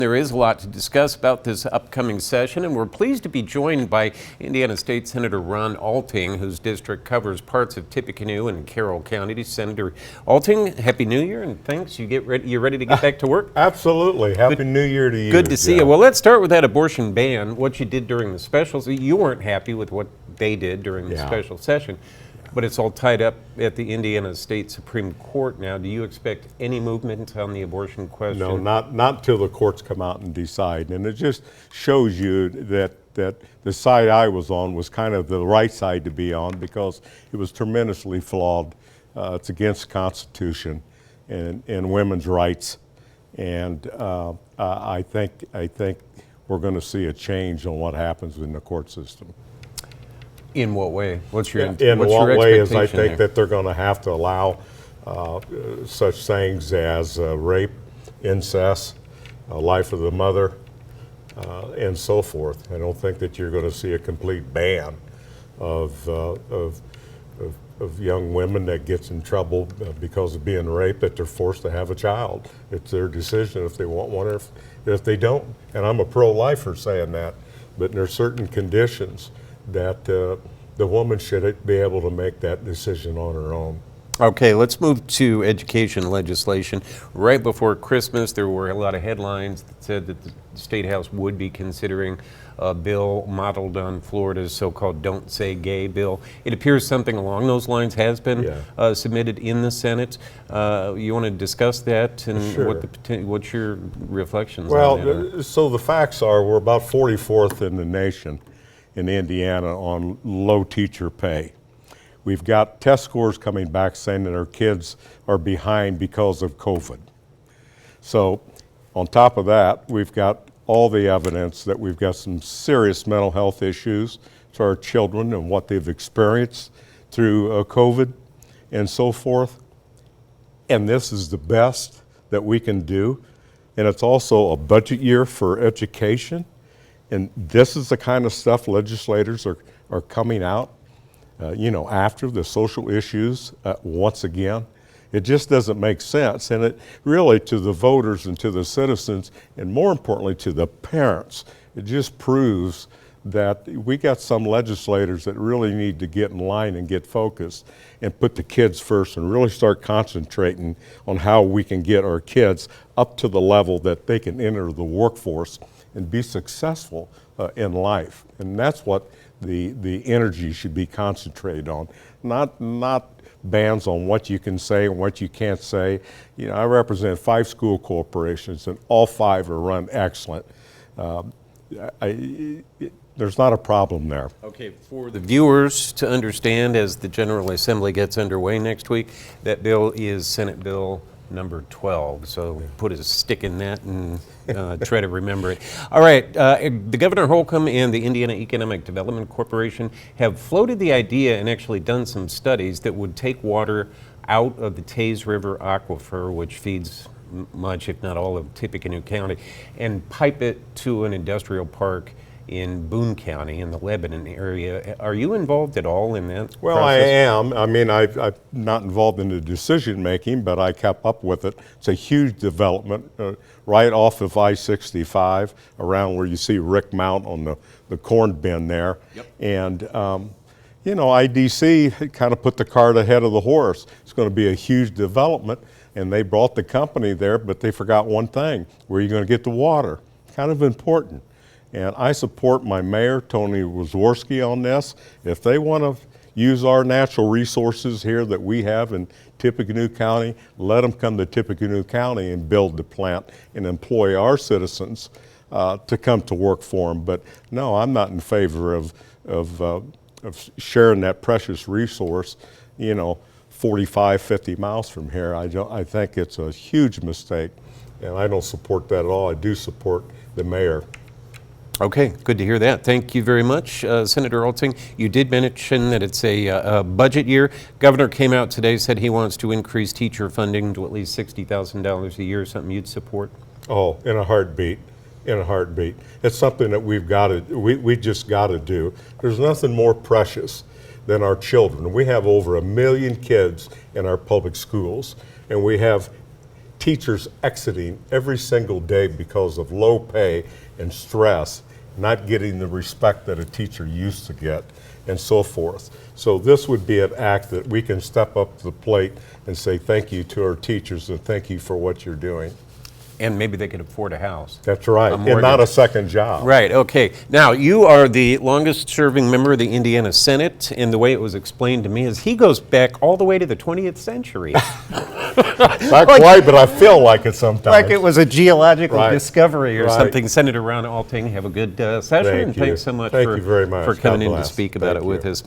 There is a lot to discuss about this upcoming session, and we're pleased to be joined by Indiana State Senator Ron Alting, whose district covers parts of Tippecanoe and Carroll County. Senator Alting, Happy New Year, and thanks. You're ready to get back to work? Absolutely. Happy New Year to you. Good to see you. Well, let's start with that abortion ban, what you did during the specials. You weren't happy with what they did during the special session. But it's all tied up at the Indiana State Supreme Court now. Do you expect any movement on the abortion question? No, not until the courts come out and decide. And it just shows you that the side I was on was kind of the right side to be on, because it was tremendously flawed. It's against the Constitution and women's rights. And I think we're going to see a change on what happens in the court system. In what way? What's your In what way is I think there? that they're going to have to allow such things as rape, incest, life of the mother, and so forth. I don't think that you're going to see a complete ban of young women that gets in trouble because of being raped, that they're forced to have a child. It's their decision if they want one or if they don't. And I'm a pro-lifer saying that, but there are certain conditions that the woman should be able to make that decision on her own. Okay, let's move to education legislation. Right before Christmas, there were a lot of headlines that said that the State House would be considering a bill modeled on Florida's so-called Don't Say Gay bill. It appears something along those lines has been submitted in the Senate. You want to discuss that and Sure. what's your reflections on that? Well, so the facts are we're about 44th in the nation in Indiana on low teacher pay. We've got test scores coming back saying that our kids are behind because of COVID. So on top of that, we've got all the evidence that we've got some serious mental health issues to our children and what they've experienced through COVID and so forth. And this is the best that we can do. And it's also a budget year for education. And this is the kind of stuff legislators are coming out, after the social issues once again. It just doesn't make sense. And it really, to the voters and to the citizens, and more importantly to the parents, it just proves that we got some legislators that really need to get in line and get focused and put the kids first and really start concentrating on how we can get our kids up to the level that they can enter the workforce and be successful in life. And that's what the energy should be concentrated on, not bans on what you can say and what you can't say. I represent 5 school corporations, and all 5 are run excellent. There's not a problem there. Okay, for the viewers to understand, as the General Assembly gets underway next week, that bill is Senate Bill number 12. So put a stick in that and try to remember it. All right, the Governor Holcomb and the Indiana Economic Development Corporation have floated the idea and actually done some studies that would take water out of the Taze River aquifer, which feeds much, if not all, of Tippecanoe County, and pipe it to an industrial park in Boone County in the Lebanon area. Are you involved at all in that Well, process? I am. I mean, I'm not involved in the decision making, but I kept up with it. It's a huge development right off of I-65, around where you see Rick Mount on the corn bin there. Yep. And IDC kind of put the cart ahead of the horse. It's going to be a huge development, and they brought the company there, but they forgot one thing: where are you going to get the water? Kind of important. And I support my mayor, Tony Wazorski, on this. If they want to use our natural resources here that we have in Tippecanoe County, let them come to Tippecanoe County and build the plant and employ our citizens to come to work for them. But no, I'm not in favor of sharing that precious resource, 45, 50 miles from here. I think it's a huge mistake, and I don't support that at all. I do support the mayor. Okay, good to hear that. Thank you very much, Senator Alting. You did mention that it's a budget year. Governor came out today, said he wants to increase teacher funding to at least $60,000 a year. Something you'd support? Oh, in a heartbeat. In a heartbeat. It's something that we just got to do. There's nothing more precious than our children. We have over 1 million kids in our public schools, and we have teachers exiting every single day because of low pay and stress, not getting the respect that a teacher used to get, and so forth. So this would be an act that we can step up to the plate and say thank you to our teachers and thank you for what you're doing. And maybe they could afford a house. That's right, and mortgage. not a second job. Right, okay. Now, you are the longest serving member of the Indiana Senate, and the way it was explained to me is he goes back all the way to the 20th century. Not quite, but I feel like it sometimes. Like it was a geological Right. discovery or Right. something. Senator Ron Alting, have a good session. Thank and you. thanks so much, Thank you very much. for coming God in to bless. speak about Thank it with you. us.